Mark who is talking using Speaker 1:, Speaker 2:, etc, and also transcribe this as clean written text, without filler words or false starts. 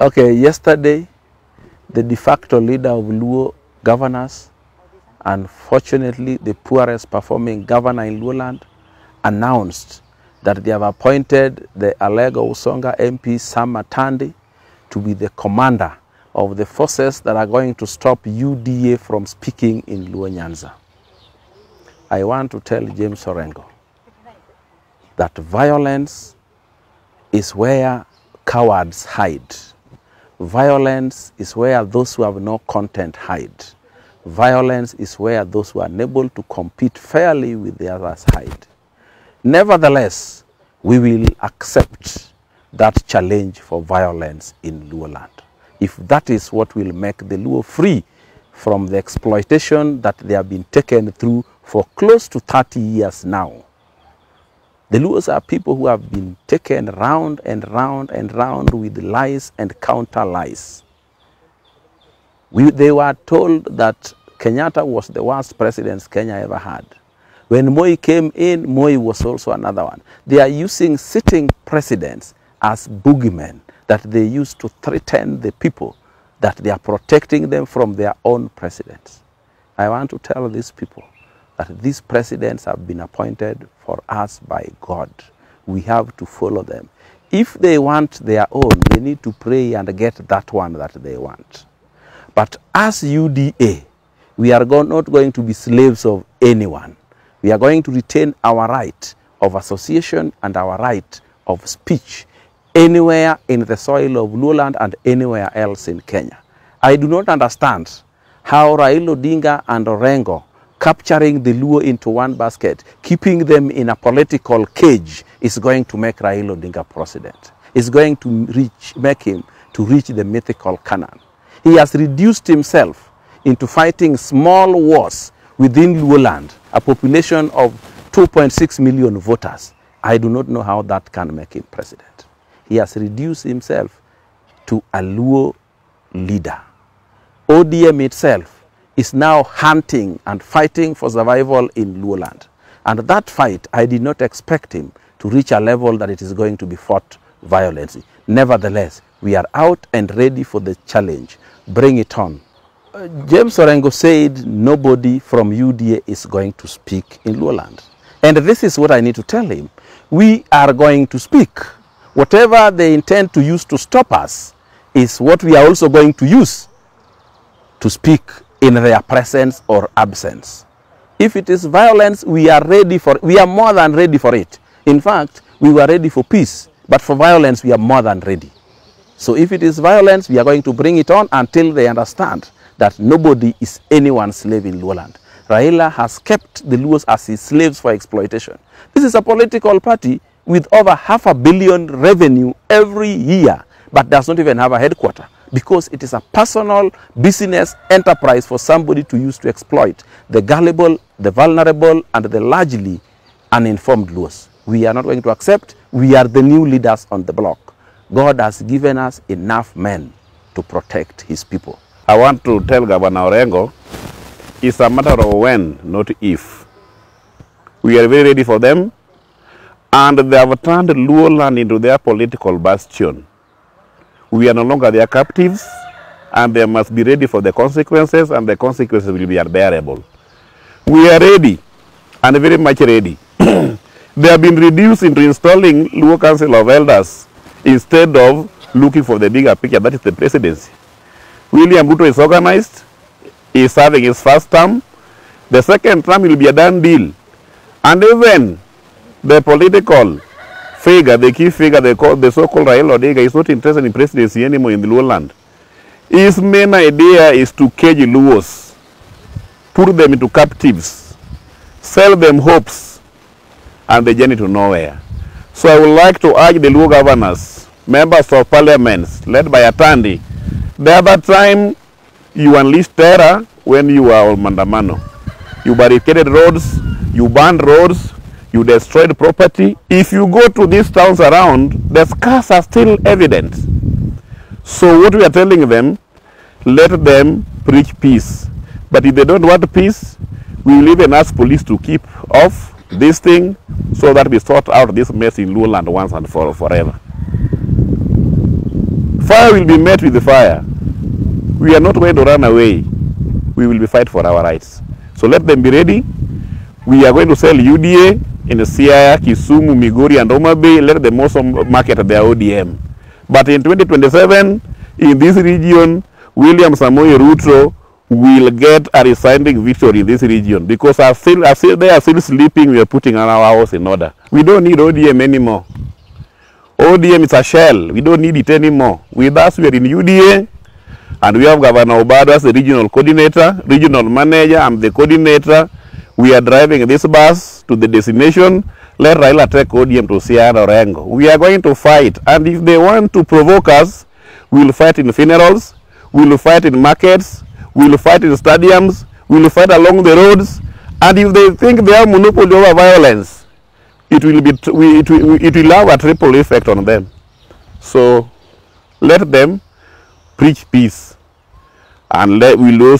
Speaker 1: Okay, yesterday, the de facto leader of Luo governors, unfortunately the poorest performing governor in Luoland, announced that they have appointed the Alego Usonga MP Sam Matandi to be the commander of the forces that are going to stop UDA from speaking in Luo Nyanza. I want to tell James Orengo that violence is where cowards hide. Violence is where those who have no content hide. Violence is where those who are unable to compete fairly with the others hide. Nevertheless, we will accept that challenge for violence in Luoland, if that is what will make the Luo free from the exploitation that they have been taken through for close to 30 years now. The Luos are people who have been taken round and round and round with lies and counter lies. They were told that Kenyatta was the worst president Kenya ever had. When Moi came in, Moi was also another one. They are using sitting presidents as boogeymen that they use to threaten the people, that they are protecting them from their own presidents. I want to tell these people that these presidents have been appointed for us by God. We have to follow them. If they want their own, they need to pray and get that one that they want. But as UDA, we are not going to be slaves of anyone. We are going to retain our right of association and our right of speech anywhere in the soil of Luoland and anywhere else in Kenya. I do not understand how Raila Odinga and Orengo capturing the Luo into one basket, keeping them in a political cage, is going to make Raila Odinga president. It's going to make him to reach the mythical Canaan. He has reduced himself into fighting small wars within Luoland, a population of 2.6 million voters. I do not know how that can make him president. He has reduced himself to a Luo leader. ODM itself is now hunting and fighting for survival in Luoland. And that fight, I did not expect him to reach a level that it is going to be fought violently. Nevertheless, we are out and ready for the challenge. Bring it on. James Orengo said nobody from UDA is going to speak in Luoland. And this is what I need to tell him. We are going to speak. Whatever they intend to use to stop us is what we are also going to use to speak in their presence or absence. If it is violence, we are ready for it. We are more than ready for it. In fact, we were ready for peace, but for violence, we are more than ready. So if it is violence, we are going to bring it on until they understand that nobody is anyone's slave in Luoland. Raila has kept the Luos as his slaves for exploitation. This is a political party with over $500 million revenue every year, but does not even have a headquarter, because it is a personal business enterprise for somebody to use to exploit the gullible, the vulnerable, and the largely uninformed Luos. We are not going to accept. We are the new leaders on the block. God has given us enough men to protect his people.
Speaker 2: I want to tell Governor Orengo, it's a matter of when, not if. We are very ready for them, and they have turned Luoland into their political bastion. We are no longer their captives, and they must be ready for the consequences, and the consequences will be unbearable. We are ready, and very much ready. They have been reduced into installing Luo Council of Elders instead of looking for the bigger picture, that is the presidency. William Ruto is organized, he is serving his first term. The second term will be a done deal. And even the political figure, the key figure, the so-called Raila Odinga, is not interested in presidency anymore in the Luoland. His main idea is to cage Luos, put them into captives, sell them hopes, and the journey to nowhere. So I would like to urge the Luo governors, members of parliaments, led by Atandi, the other time you unleashed terror when you were on Mandamano. You barricaded roads, you burned roads, you destroyed property. If you go to these towns around, the scars are still evident. So what we are telling them, let them preach peace. But if they don't want peace, we will even ask police to keep off this thing so that we sort out this mess in Luoland once and forever. Fire will be met with the fire. We are not going to run away. We will be fight for our rights. So let them be ready. We are going to sell UDA in Siaya, Kisumu, Migori, and Homa Bay. Let them also market their ODM. But in 2027, in this region, William Samoei Ruto will get a resounding victory in this region, because they are still sleeping. We are putting our house in order. We don't need ODM anymore. ODM is a shell. We don't need it anymore. With us, we are in UDA, and we have Governor Obado as the regional coordinator, regional manager. I'm the coordinator. We are driving this bus to the destination. Let Raila take ODM to Siaya and Orengo. We are going to fight, and if they want to provoke us, we will fight in funerals, we will fight in markets, we will fight in stadiums, we will fight along the roads, and if they think they have monopoly over violence, it will have a triple effect on them. So let them preach peace, and we will